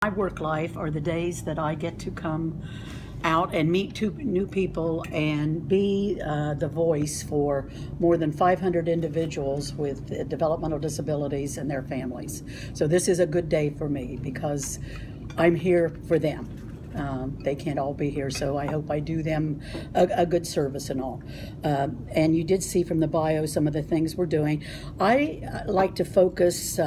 My work life are the days that I get to come out and meet two new people and be the voice for more than 500 individuals with developmental disabilities and their families. So this is a good day for me because I'm here for them. They can't all be here, so I hope I do them a good service and all. And you did see from the bio some of the things we're doing. I like to focus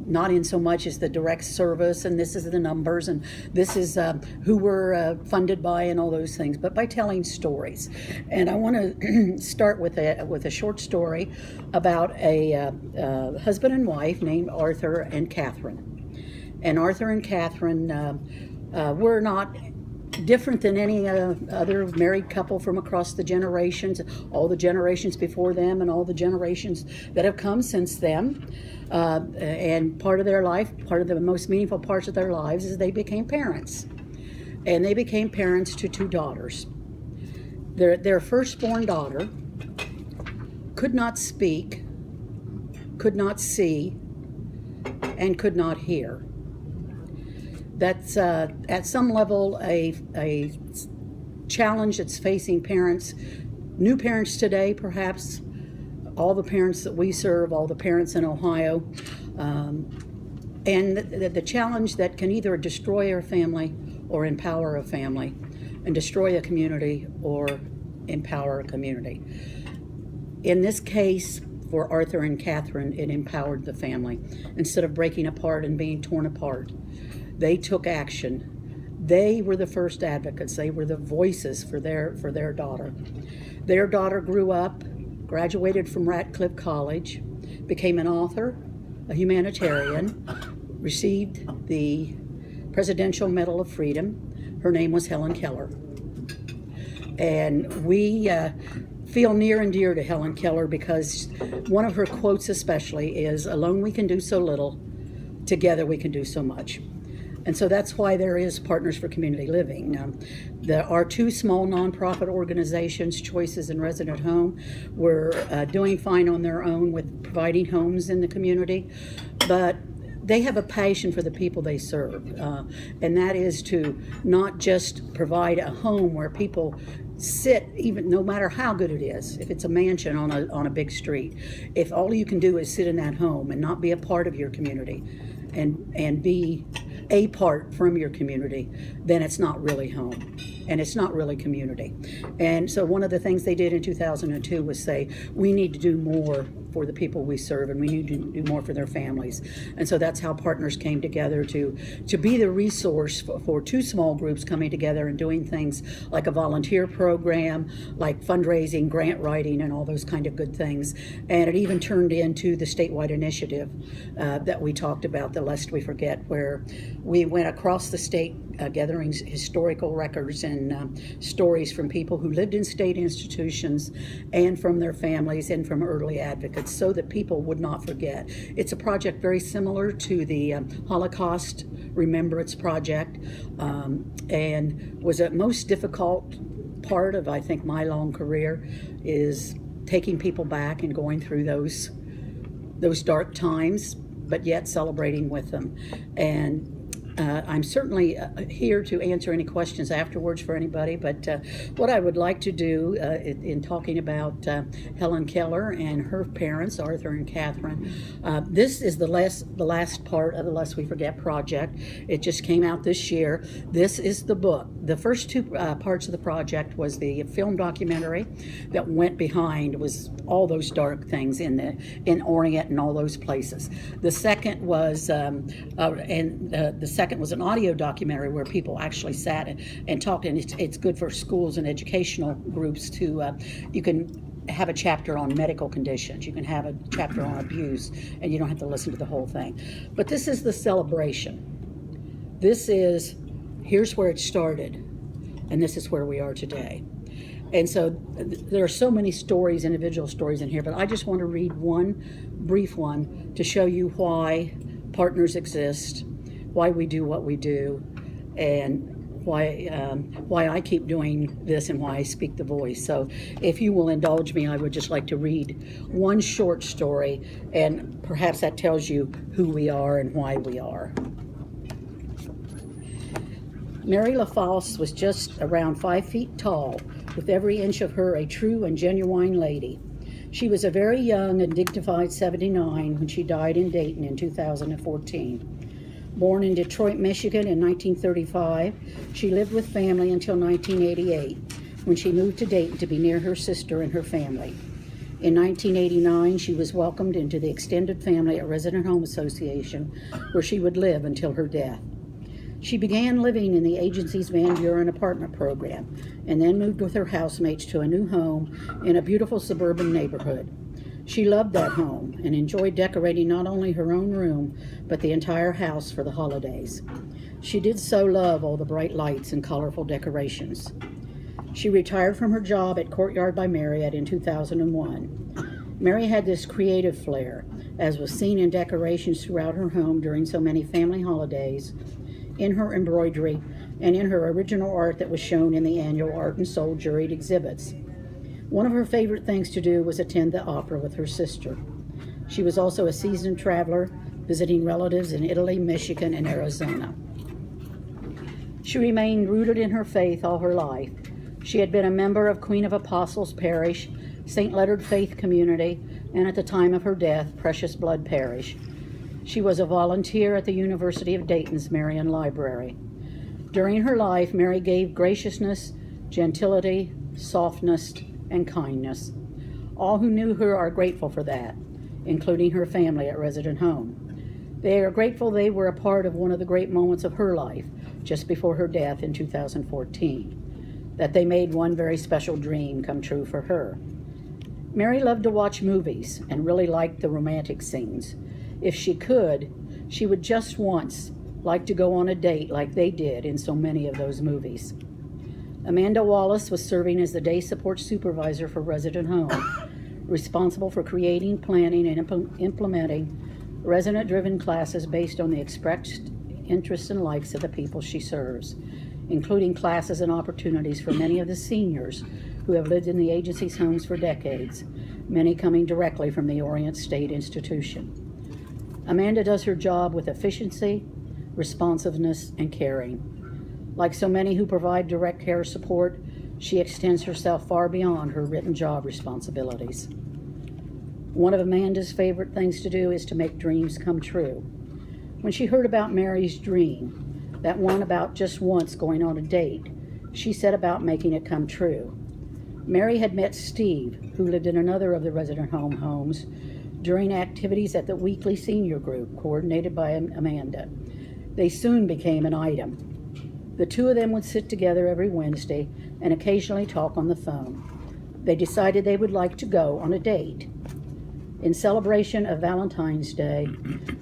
not in so much as the direct service, and this is the numbers, and this is who we're funded by and all those things, but by telling stories. And I want to start with a short story about a husband and wife named Arthur and Catherine. And Arthur and Catherine were not different than any other married couple from across the generations, all the generations before them and all the generations that have come since them. And part of their life, part of the most meaningful parts of their lives is they became parents. And they became parents to two daughters. Their firstborn daughter could not speak, could not see, and could not hear. That's at some level a challenge that's facing parents, new parents today perhaps, all the parents that we serve, all the parents in Ohio, and the challenge that can either destroy a family or empower a family, and destroy a community or empower a community. In this case, for Arthur and Catherine, it empowered the family. Instead of breaking apart and being torn apart, they took action. They were the first advocates. They were the voices for their daughter. Their daughter grew up, graduated from Radcliffe College, became an author, a humanitarian, received the Presidential Medal of Freedom. Her name was Helen Keller. And we feel near and dear to Helen Keller because one of her quotes especially is, "Alone we can do so little, together we can do so much." And so that's why there is Partners for Community Living. There are two small nonprofit organizations, Choices and Resident Home. We're doing fine on their own with providing homes in the community, but they have a passion for the people they serve, and that is to not just provide a home where people sit, even no matter how good it is, if it's a mansion on a big street, if all you can do is sit in that home and not be a part of your community and be a part from your community, then it's not really home and it's not really community. And so one of the things they did in 2002 was say, we need to do more for the people we serve and we need to do more for their families. And so that's how Partners came together to be the resource for two small groups coming together and doing things like a volunteer program, like fundraising, grant writing, and all those kind of good things. And it even turned into the statewide initiative that we talked about, the Lest We Forget, where we went across the state gathering historical records and stories from people who lived in state institutions and from their families and from early advocates so that people would not forget. It's a project very similar to the Holocaust Remembrance Project, and was a most difficult part of, I think, my long career is taking people back and going through those dark times, but yet celebrating with them. And I'm certainly here to answer any questions afterwards for anybody, but what I would like to do in talking about Helen Keller and her parents, Arthur and Catherine, this is the last part of the Lest We Forget project. It just came out this year. This is the book. The first two parts of the project was the film documentary that went behind, was all those dark things in Orient and all those places. The second was the second was an audio documentary where people actually sat and talked, and it's good for schools and educational groups to, you can have a chapter on medical conditions, you can have a chapter on abuse, and you don't have to listen to the whole thing. But this is the celebration. Here's where it started, and this is where we are today. And so there are so many stories, individual stories in here, but I just want to read one brief one to show you why Partners exist, why we do what we do, and why I keep doing this and why I speak the voice. So if you will indulge me, I would just like to read one short story, and perhaps that tells you who we are and why we are. Mary LaFosse was just around 5 feet tall, with every inch of her a true and genuine lady. She was a very young and dignified 79 when she died in Dayton in 2014. Born in Detroit, Michigan in 1935, she lived with family until 1988, when she moved to Dayton to be near her sister and her family. In 1989, she was welcomed into the extended family at Resident Home Association, where she would live until her death. She began living in the agency's Van Buren apartment program and then moved with her housemates to a new home in a beautiful suburban neighborhood. She loved that home and enjoyed decorating not only her own room, but the entire house for the holidays. She did so love all the bright lights and colorful decorations. She retired from her job at Courtyard by Marriott in 2001. Mary had this creative flair, as was seen in decorations throughout her home during so many family holidays, in her embroidery, and in her original art that was shown in the annual Art and Soul juried exhibits. One of her favorite things to do was attend the opera with her sister. She was also a seasoned traveler, visiting relatives in Italy, Michigan, and Arizona. She remained rooted in her faith all her life. She had been a member of Queen of Apostles Parish, St. Leonard Faith Community, and at the time of her death, Precious Blood Parish. She was a volunteer at the University of Dayton's Marian Library. During her life, Mary gave graciousness, gentility, softness, and kindness. All who knew her are grateful for that, including her family at Resident Home. They are grateful they were a part of one of the great moments of her life, just before her death in 2014, that they made one very special dream come true for her. Mary loved to watch movies and really liked the romantic scenes. If she could, she would just once like to go on a date like they did in so many of those movies. Amanda Wallace was serving as the day support supervisor for Resident Home, responsible for creating, planning, and implementing resident-driven classes based on the expressed interests and likes of the people she serves, including classes and opportunities for many of the seniors who have lived in the agency's homes for decades, many coming directly from the Orient State Institution. Amanda does her job with efficiency, responsiveness, and caring. Like so many who provide direct care support, she extends herself far beyond her written job responsibilities. One of Amanda's favorite things to do is to make dreams come true. When she heard about Mary's dream, that one about just once going on a date, she set about making it come true. Mary had met Steve, who lived in another of the Resident Home homes, during activities at the weekly senior group coordinated by Amanda. They soon became an item. The two of them would sit together every Wednesday and occasionally talk on the phone. They decided they would like to go on a date. In celebration of Valentine's Day,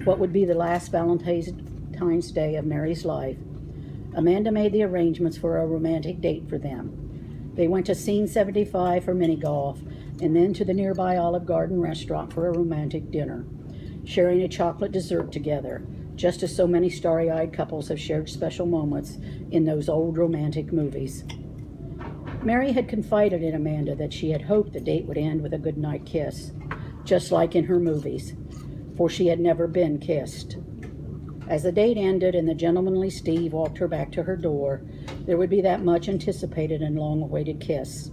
what would be the last Valentine's Day of Mary's life, Amanda made the arrangements for a romantic date for them. They went to Scene 75 for mini golf, and then to the nearby Olive Garden restaurant for a romantic dinner, sharing a chocolate dessert together, just as so many starry-eyed couples have shared special moments in those old romantic movies. Mary had confided in Amanda that she had hoped the date would end with a goodnight kiss, just like in her movies, for she had never been kissed. As the date ended and the gentlemanly Steve walked her back to her door, there would be that much anticipated and long-awaited kiss.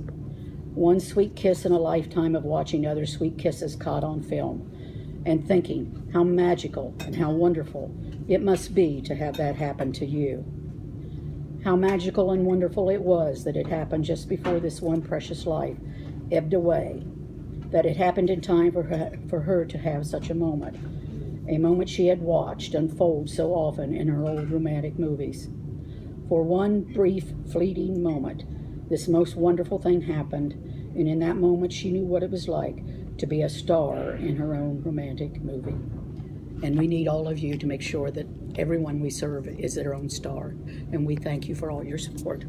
One sweet kiss in a lifetime of watching other sweet kisses caught on film, and thinking how magical and how wonderful it must be to have that happen to you. How magical and wonderful it was that it happened just before this one precious life ebbed away, that it happened in time for her to have such a moment she had watched unfold so often in her old romantic movies. For one brief, fleeting moment, this most wonderful thing happened, and in that moment she knew what it was like to be a star in her own romantic movie. And we need all of you to make sure that everyone we serve is their own star, and we thank you for all your support.